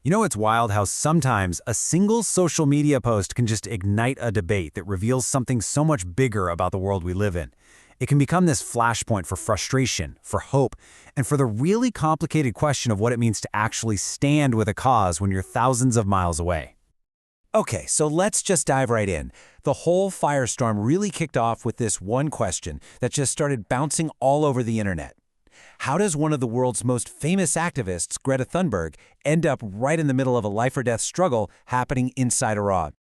You know, it's wild how sometimes a single social media post can just ignite a debate that reveals something so much bigger about the world we live in. It can become this flashpoint for frustration, for hope, and for the really complicated question of what it means to actually stand with a cause when you're thousands of miles away. Okay, so let's just dive right in. The whole firestorm really kicked off with this one question that just started bouncing all over the internet. How does one of the world's most famous activists, Greta Thunberg, end up right in the middle of a life-or-death struggle happening inside Iran?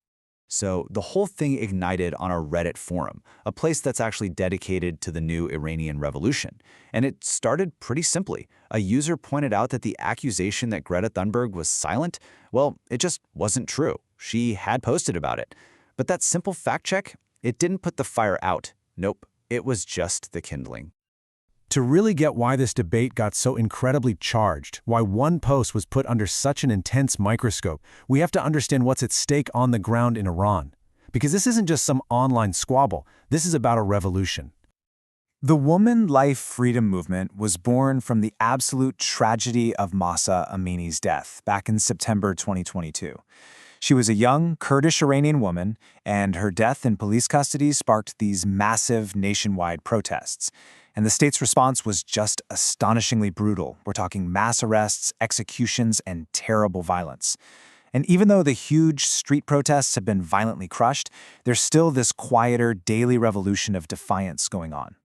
So the whole thing ignited on a Reddit forum, a place that's actually dedicated to the new Iranian revolution. And it started pretty simply. A user pointed out that the accusation that Greta Thunberg was silent, well, it just wasn't true. She had posted about it. But that simple fact check, it didn't put the fire out. Nope, it was just the kindling. To really get why this debate got so incredibly charged, why one post was put under such an intense microscope, we have to understand what's at stake on the ground in Iran. Because this isn't just some online squabble, this is about a revolution. The woman life freedom movement was born from the absolute tragedy of Mahsa Amini's death back in September 2022. She was a young Kurdish Iranian woman, and her death in police custody sparked these massive nationwide protests. And the state's response was just astonishingly brutal. We're talking mass arrests, executions, and terrible violence. And even though the huge street protests have been violently crushed, there's still this quieter daily revolution of defiance going on.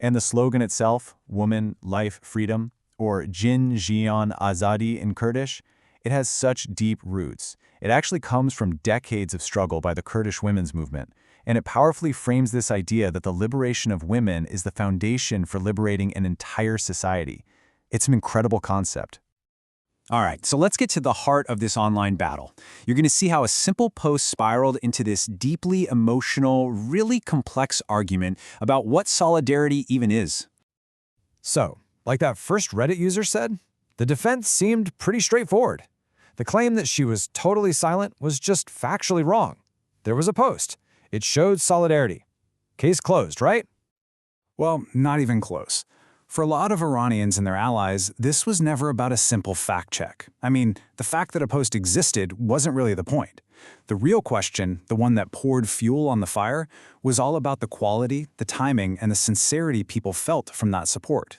And the slogan itself, Woman, Life, Freedom, or Jin Jiyan Azadi in Kurdish, it has such deep roots. It actually comes from decades of struggle by the Kurdish women's movement, and it powerfully frames this idea that the liberation of women is the foundation for liberating an entire society. It's an incredible concept. All right, so let's get to the heart of this online battle. You're going to see how a simple post spiraled into this deeply emotional, really complex argument about what solidarity even is. So, like that first Reddit user said, the defense seemed pretty straightforward. The claim that she was totally silent was just factually wrong. There was a post. It showed solidarity. Case closed, right? Well, not even close. For a lot of Iranians and their allies, this was never about a simple fact check. I mean, the fact that a post existed wasn't really the point. The real question, the one that poured fuel on the fire, was all about the quality, the timing, and the sincerity people felt from that support.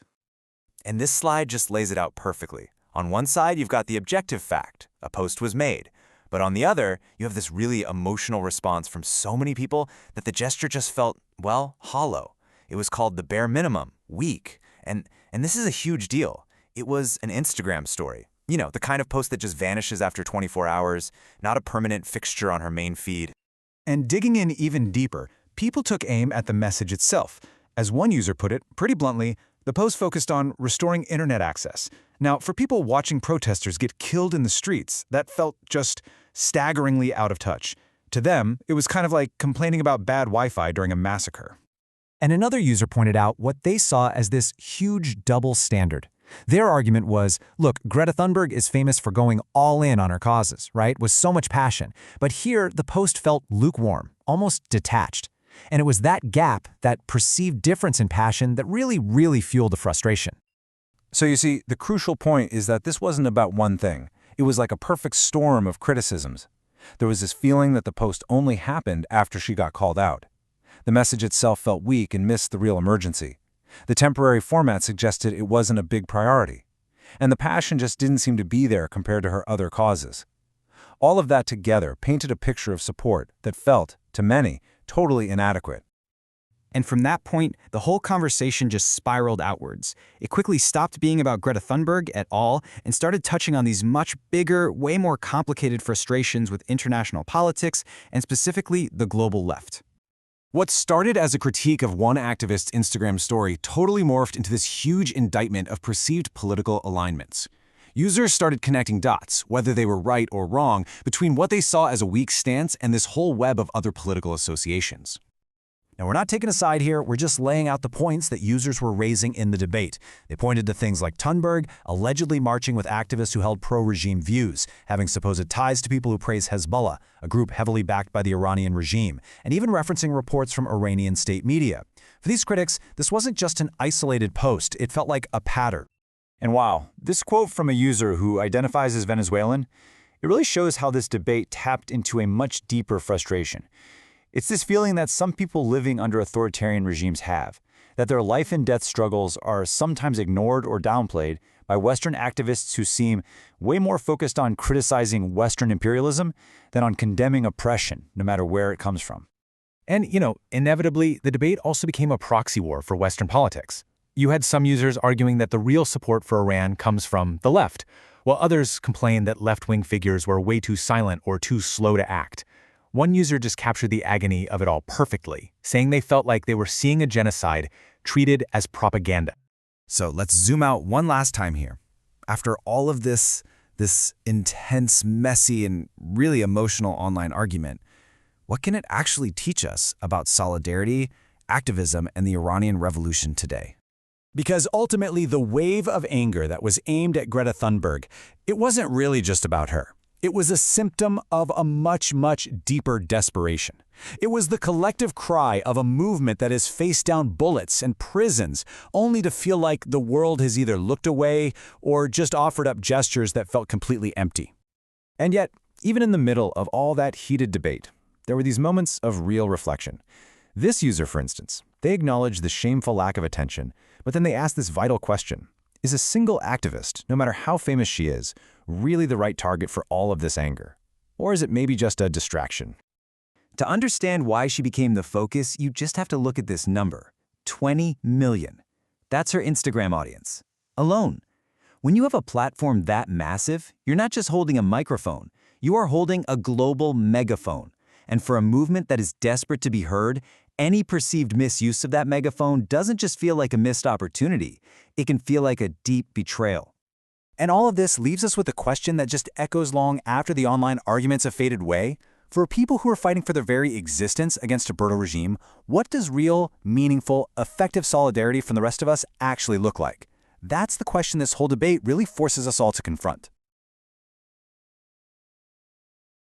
And this slide just lays it out perfectly. On one side, you've got the objective fact, a post was made. But on the other, you have this really emotional response from so many people that the gesture just felt, well, hollow. It was called the bare minimum, weak. And this is a huge deal. It was an Instagram story. You know, the kind of post that just vanishes after 24 hours, not a permanent fixture on her main feed. And digging in even deeper, people took aim at the message itself. As one user put it, pretty bluntly, the post focused on restoring internet access. Now, for people watching protesters get killed in the streets, that felt just staggeringly out of touch. To them, it was kind of like complaining about bad Wi-Fi during a massacre. And another user pointed out what they saw as this huge double standard. Their argument was, look, Greta Thunberg is famous for going all in on her causes, right? With so much passion. But here, the post felt lukewarm, almost detached. And it was that gap, that perceived difference in passion, that really fueled the frustration. So you see, the crucial point is that this wasn't about one thing. It was like a perfect storm of criticisms. There was this feeling that the post only happened after she got called out. The message itself felt weak and missed the real emergency. The temporary format suggested it wasn't a big priority. And the passion just didn't seem to be there compared to her other causes. All of that together painted a picture of support that felt, to many, totally inadequate. And from that point, the whole conversation just spiraled outwards. It quickly stopped being about Greta Thunberg at all and started touching on these much bigger, way more complicated frustrations with international politics and specifically the global left. What started as a critique of one activist's Instagram story totally morphed into this huge indictment of perceived political alignments. Users started connecting dots, whether they were right or wrong, between what they saw as a weak stance and this whole web of other political associations. Now, we're not taking a side here, we're just laying out the points that users were raising in the debate. They pointed to things like Thunberg allegedly marching with activists who held pro-regime views, having supposed ties to people who praise Hezbollah, a group heavily backed by the Iranian regime, and even referencing reports from Iranian state media. For these critics, this wasn't just an isolated post, it felt like a pattern. And wow, this quote from a user who identifies as Venezuelan, it really shows how this debate tapped into a much deeper frustration. It's this feeling that some people living under authoritarian regimes have, that their life and death struggles are sometimes ignored or downplayed by Western activists who seem way more focused on criticizing Western imperialism than on condemning oppression, no matter where it comes from. And, inevitably, the debate also became a proxy war for Western politics. You had some users arguing that the real support for Iran comes from the left, while others complained that left-wing figures were way too silent or too slow to act. One user just captured the agony of it all perfectly, saying they felt like they were seeing a genocide treated as propaganda. So let's zoom out one last time here. After all of this intense, messy, and really emotional online argument, what can it actually teach us about solidarity, activism, and the Iranian Revolution today? Because ultimately, the wave of anger that was aimed at Greta Thunberg, it wasn't really just about her. It was a symptom of a much, much deeper desperation. It was the collective cry of a movement that has faced down bullets and prisons, only to feel like the world has either looked away or just offered up gestures that felt completely empty. And yet, even in the middle of all that heated debate, there were these moments of real reflection. This user, for instance, they acknowledged the shameful lack of attention, but then they asked this vital question: is a single activist, no matter how famous she is, really the right target for all of this anger? Or is it maybe just a distraction? To understand why she became the focus, you just have to look at this number: 20 million. That's her Instagram audience alone. When you have a platform that massive, you're not just holding a microphone, you are holding a global megaphone. And for a movement that is desperate to be heard, any perceived misuse of that megaphone doesn't just feel like a missed opportunity, it can feel like a deep betrayal. And all of this leaves us with a question that just echoes long after the online arguments have faded away. For people who are fighting for their very existence against a brutal regime, what does real, meaningful, effective solidarity from the rest of us actually look like? That's the question this whole debate really forces us all to confront.